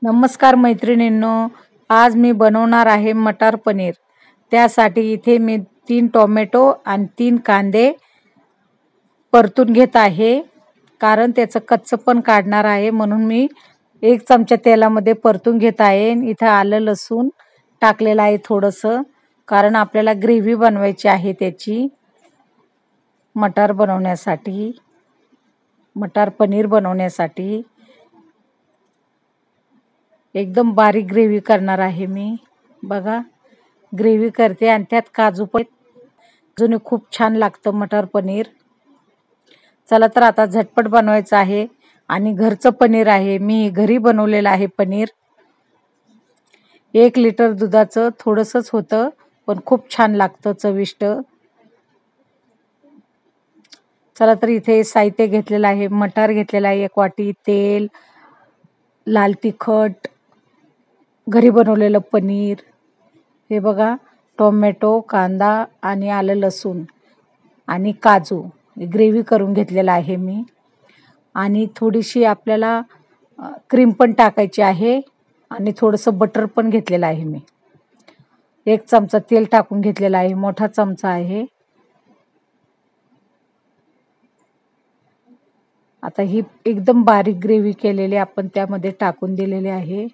नमस्कार मैत्रिणींनो, आज मी बनवणार आहे मटार पनीर। त्यासाठी इथे मी 3 टोमॅटो आणि 3 कांदे परतून घेत आहे, कारण त्याचं कच्चपण काढणार आहे, म्हणून मी 1 चमचा तेलामध्ये परतून घेत आहे। इथे आलं लसूण टाकलेलं आहे थोडंसं, कारण आपल्याला ग्रेव्ही बनवायची आहे त्याची, मटार बनवण्यासाठी, मटार पनीर बनवण्यासाठी। एकदम बारीक ग्रेव्ही करणार आहे मी। बघा, ग्रेव्ही करते आणि त्यात काजू पण अजून खूप छान लागतं मटार पनीर। चला तर आता झटपट बनवायचं आहे आणि घरचं पनीर आहे, मी घरी बनवलेलं आहे पनीर। 1 लिटर दुधाचं थोडंसंच होतं, पण खूप छान लागतं, चविष्ट। चला तर इथे साहित्य घेतलेलं आहे, मटार घेतलेला आहे 1 वाटी, तेल, लाल तिखट, घरी बनवलेलं पनीर, हे बघा टोमॅटो, कांदा आणि आलं लसूण आणि काजू, ग्रेव्ही करून घेतलेला आहे मी। आणि थोडीशी आपल्याला क्रीम पण टाकायची आहे आणि थोडंसं बटर पण घेतलेलं आहे मी। 1 चमचा तेल टाकून घेतलेला आहे, मोठा चमचा आहे। आता ही एकदम बारीक ग्रेव्ही केलेली आपण त्यामध्ये टाकून दिलेली आहे।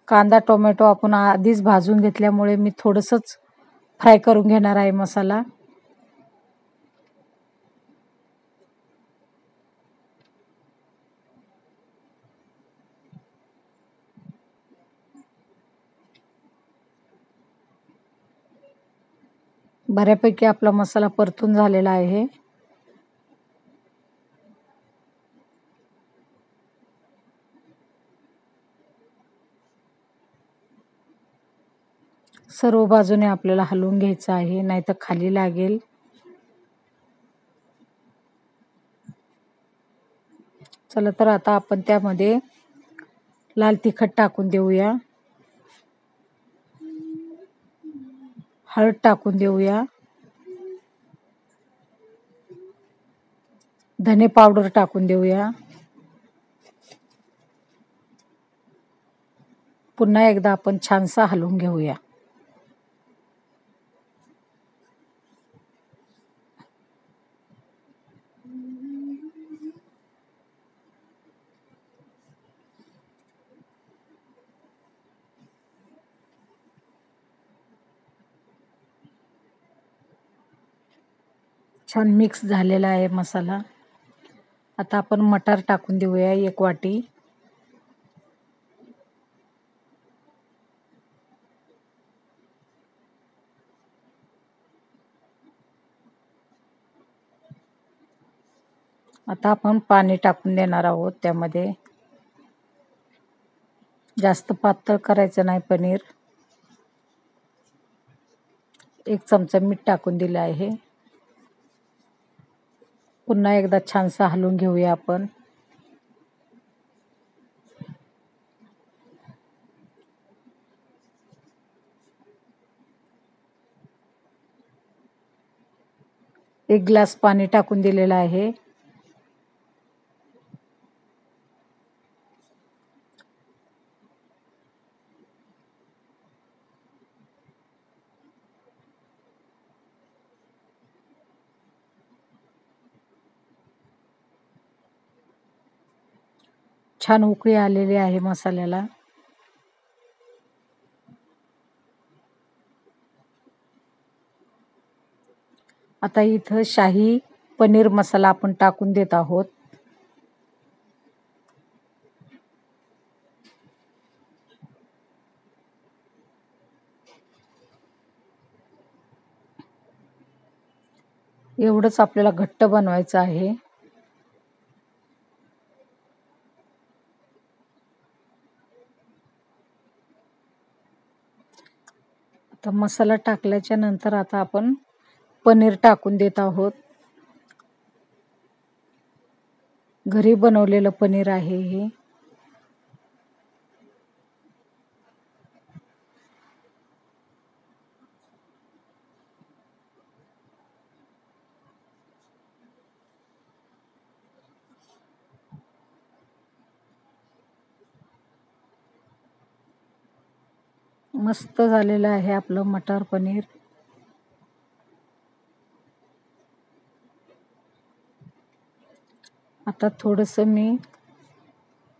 कांदा टोमॅटो आपण आधीच भाजून घेतल्यामुळे मी थोडंसंच फ्राय करून घेणार आहे मसाला। बऱ्यापैकी आपला मसाला परतून झालेला आहे। सर्व बाजूने आपल्याला हलवून घ्यायचं आहे, नाहीतर खाली लागेल। चला तर आता आपण त्यामध्ये लाल तिखट टाकून देऊया, हळद टाकून देऊया, धने पावडर टाकून देऊया। पुन्हा एकदा आपण छानसा हलवून घेऊया। छान मिक्स झालेला आहे मसाला। आता आपण मटार टाकून देऊया 1 वाटी। आता आपण पाणी टाकून देणार आहोत त्यामध्ये। जास्त पातळ करायचं नाही पनीर। 1 चमचा मीठ टाकून दिलं आहे। पुन्हा एकदा छानसा हलवून घेऊया आपण। एक ग्लास पाणी टाकून दिलेलं आहे। छान उकळी आलेली आहे मसाल्याला। आता इथं शाही पनीर मसाला आपण टाकून देत आहोत। एवढंच आपल्याला घट्ट बनवायचं आहे। आता मसाला टाकल्याच्या नंतर आता आपण पनीर टाकून देत आहोत। घरी बनवलेलं पनीर आहे हे। मस्त झालेलं आहे आपलं मटार पनीर. आता थोडंसं मी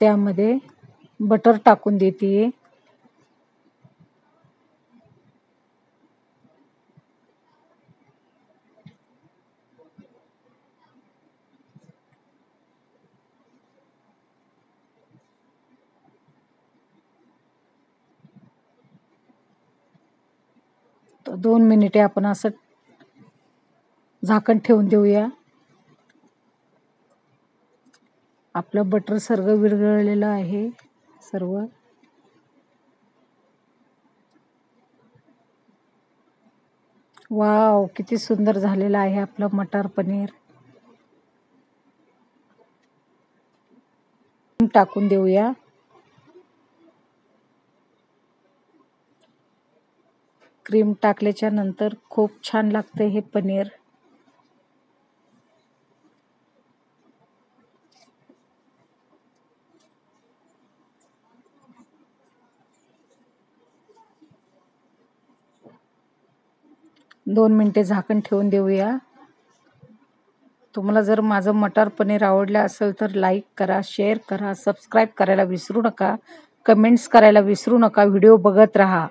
त्यामध्ये बटर टाकून देते. तर 2 मिनिटे आपण असं झाकण ठेवून देऊया. आपलं बटर सर्व विरघळलेलं आहे सर्व. वाव, किती सुंदर झालेलं आहे आपलं मटार पनीर. टाकून देऊया. क्रीम टाकल्याच्या नंतर खूप छान लागते हे पनीर. दोन मिनिटे झाकण ठेवून देऊया. तुम्हाला जर माझं मटार पनीर आवडलं असेल तर लाईक करा, शेअर करा, सबस्क्राईब करायला विसरू नका, कमेंट्स करायला विसरू नका. व्हिडिओ बघत राहा.